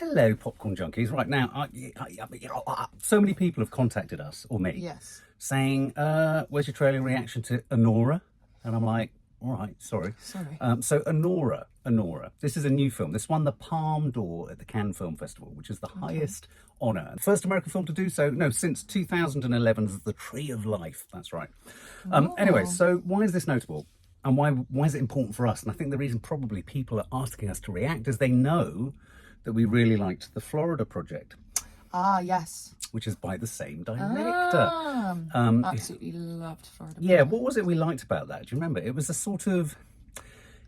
hello, popcorn junkies. Right now, so many people have contacted us, or me, Yes. saying, where's your trailer reaction to Anora? And I'm like, all right, sorry. So Anora, this is a new film. This won the Palme d'Or at the Cannes Film Festival, which is the highest honour. First American film to do so, no, since 2011's The Tree of Life. That's right. Anyway, so why is this notable? And why is it important for us? And I think the reason probably people are asking us to react is they know that we really liked The Florida Project. Ah, yes. Which is by the same director. Absolutely loved Florida Project. Yeah, what was it we liked about that? Do you remember? It was a sort of...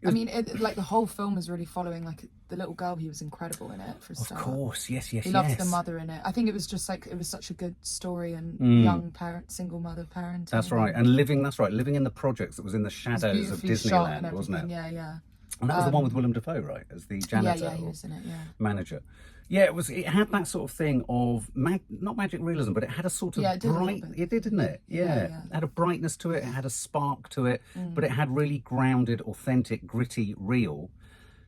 I mean, like the whole film was really following like the little girl. He was incredible in it for a start. Of course, yes. He loved the mother in it. I think it was just like, it was such a good story and young parent, single mother parent. That's right. And living in the projects that was in the shadows of Disneyland, wasn't it? Yeah, yeah. And that was the one with Willem Dafoe, right? As the janitor. Yeah, he was in it, yeah. Manager. Yeah, it had that sort of thing of, not magic realism, but it had a sort of it did, didn't it? Yeah. It had a brightness to it, it had a spark to it, but it had really grounded, authentic, gritty, real.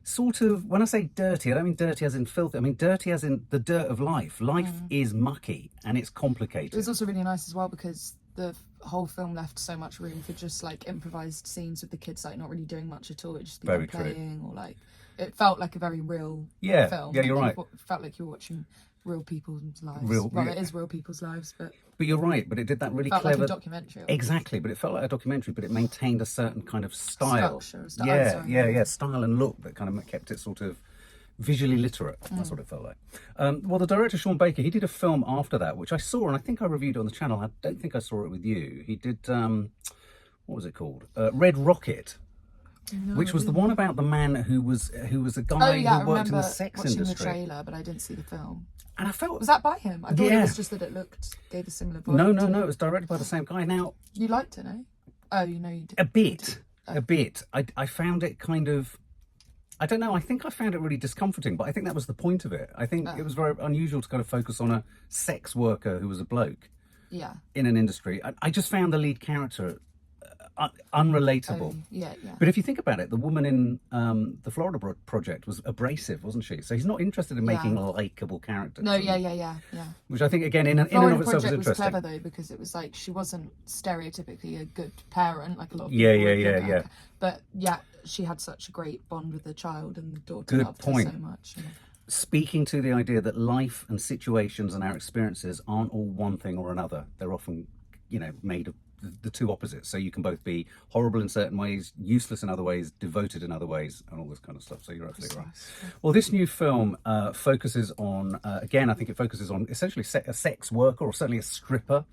Sort of, when I say dirty, I don't mean dirty as in filthy, I mean dirty as in the dirt of life. Life is mucky and it's complicated. It was also really nice as well because the whole film left so much room for just like improvised scenes with the kids, like not really doing much at all. It just be them playing or like, it felt like a very real film. Yeah, you're right. It felt like you were watching real people's lives. It is real people's lives, but you're right. But it did that really felt clever like a documentary. Exactly, but it felt like a documentary, but it maintained a certain kind of style. Style, style and look that kind of kept it sort of visually literate. That's what it felt like. Well, the director Sean Baker, he did a film after that, which I saw, and I think I reviewed it on the channel. I don't think I saw it with you. He did what was it called? Red Rocket. No, which was the one about the man who was a guy who worked in the sex industry. I remember watching the trailer, but I didn't see the film. And I felt... Was that by him? I thought it was just that it gave a similar vibe. No, it was directed by the same guy. Now... You liked it, no? Oh, you did. A bit. I found it kind of... I don't know, I think I found it really discomforting, but I think that was the point of it. I think it was very unusual to kind of focus on a sex worker who was a bloke in an industry. I just found the lead character... unrelatable. But if you think about it, the woman in the Florida Project was abrasive, wasn't she? So he's not interested in making likeable characters. No, yeah. Which I think, again, in and of itself is interesting. Was clever though, because it was like she wasn't stereotypically a good parent, like a lot of people. Yeah. But she had such a great bond with the child, and the daughter loved her so much. Speaking to the idea that life and situations and our experiences aren't all one thing or another. They're often, made of the two opposites. So you can both be horrible in certain ways, useless in other ways, devoted in other ways, and all this kind of stuff. So you're absolutely right. Well, this new film focuses on, again, I think it focuses on essentially a sex worker, or certainly a stripper.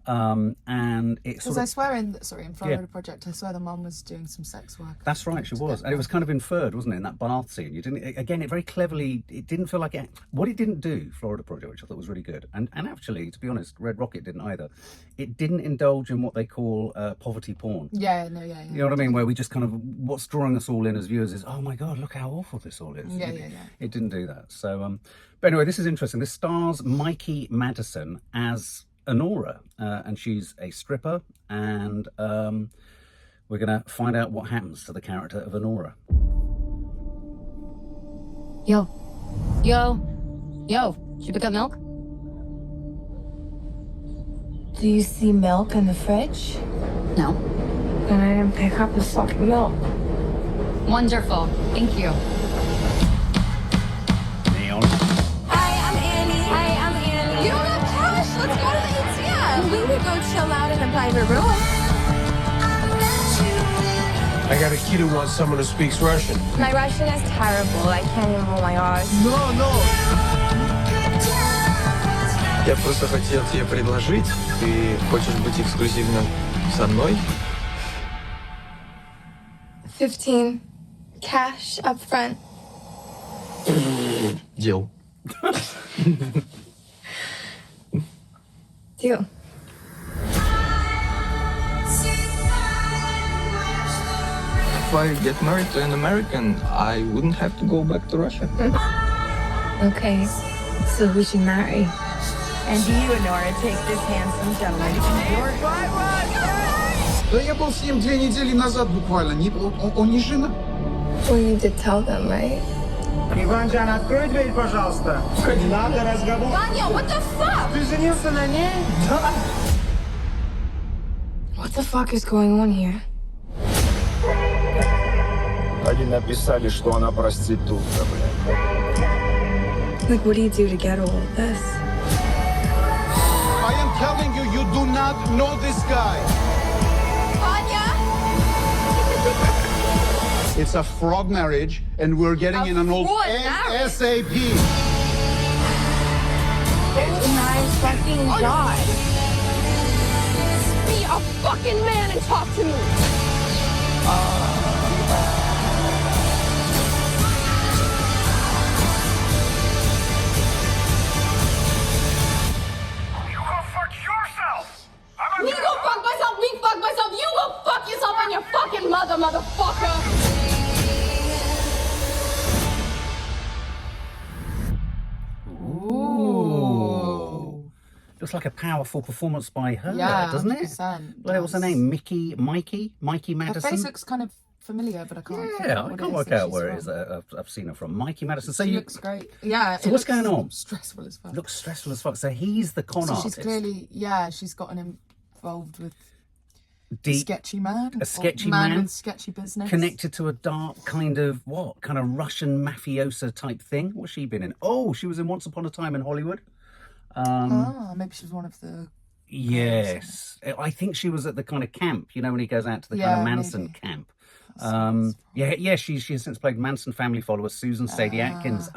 And it's because I swear in Florida Project, I swear the mum was doing some sex work. That's right, she was, and it was kind of inferred, wasn't it, in that bath scene? You didn't, again, it very cleverly, it didn't feel like what it didn't do, Florida Project, which I thought was really good, and actually, to be honest, Red Rocket didn't either. It didn't indulge in what they call poverty porn. Yeah. You know what I mean? Where we just kind of, what's drawing us all in as viewers is, oh my god, look how awful this all is. It didn't do that. So, but anyway, this is interesting. This stars Mikey Madison as Anora, and she's a stripper, and we're gonna find out what happens to the character of Anora. Yo, should you pick up milk? Do you see milk in the fridge? No. Then I didn't pick up the fucking milk. Wonderful, thank you. Neon. You don't have cash. Let's go to the ATM. We could go chill out in a private room. I got a kid who wants someone who speaks Russian. My Russian is terrible. I can't even roll my R's. No. Я просто хотел тебе предложить. Ты хочешь быть эксклюзивно со мной? 15 cash up front. Deal. Deal. If I get married to an American, I wouldn't have to go back to Russia. Okay, so we should marry. And do you, Anora, take this handsome gentleman to your Да я был с ним 2 недели назад буквально. Он не женат. Well, you did tell them, right? Иванжан, открой дверь, пожалуйста. Надо разговор. Vanya, what the fuck? Ты женился на ней? Да. What the fuck is going on here? Они написали, что она проститутка, блядь. Like, what do you do to get all of this? I am telling you, you do not know this guy. Vanya? It's a fraud marriage, and we're getting in an old fraud marriage? ASAP. My fucking god. Be a fucking man and talk to me. Me go fuck myself, me fuck myself, you go fuck yourself and your fucking mother, motherfucker! Ooh. Looks like a powerful performance by her, doesn't it? 100%. Well, what's her name? Mikey Her Madison? face looks kind of familiar, but I can't figure Yeah, out I what can't it is work that out she's where it from. is that I've seen her from. Mikey Madison. So She you looks great. Yeah. So it what's looks going on? Stressful as fuck. looks stressful as fuck. So he's the con So artist. she's clearly, she's gotten involved with a Deep, sketchy man. a sketchy or man with sketchy business. connected to a dark kind of Russian mafiosa type thing. What's she been in? Oh, she was in Once Upon a Time in Hollywood. Maybe she was one of the... Yes, I think she was at the kind of camp. You know, when he goes out to the kind of Manson maybe. camp. She's since played Manson family follower Susan Sadie Atkins.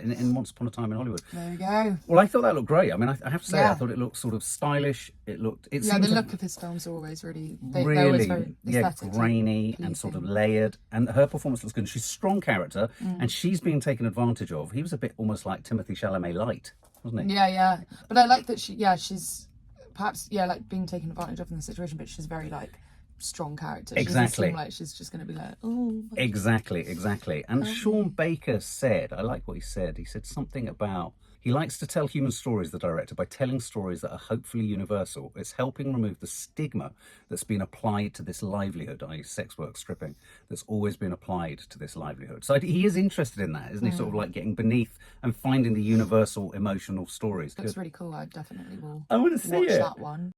In Once Upon a Time in Hollywood. There we go. Well, I thought that looked great. I mean, I have to say, I Yeah. thought it looked sort of stylish. It The seems look of his films are always really... They're really, always very aesthetically grainy and sort of layered. And her performance looks good. She's a strong character, and she's being taken advantage of. He was a bit almost like Timothée Chalamet light, wasn't he? Yeah. But I like that she's perhaps, like being taken advantage of in the situation, but she's very, like, strong character. She Exactly. doesn't seem like she's just going to be like, oh... Exactly. And Sean Baker said, I like what he said. He said something about, he likes to tell human stories, the director, by telling stories that are hopefully universal. It's helping remove the stigma that's been applied to this livelihood, i.e. sex work, stripping, that's always been applied to this livelihood. So he is interested in that, isn't he? Sort of like getting beneath and finding the universal emotional stories. Looks Good. really cool. I definitely will I want to see watch it. that one.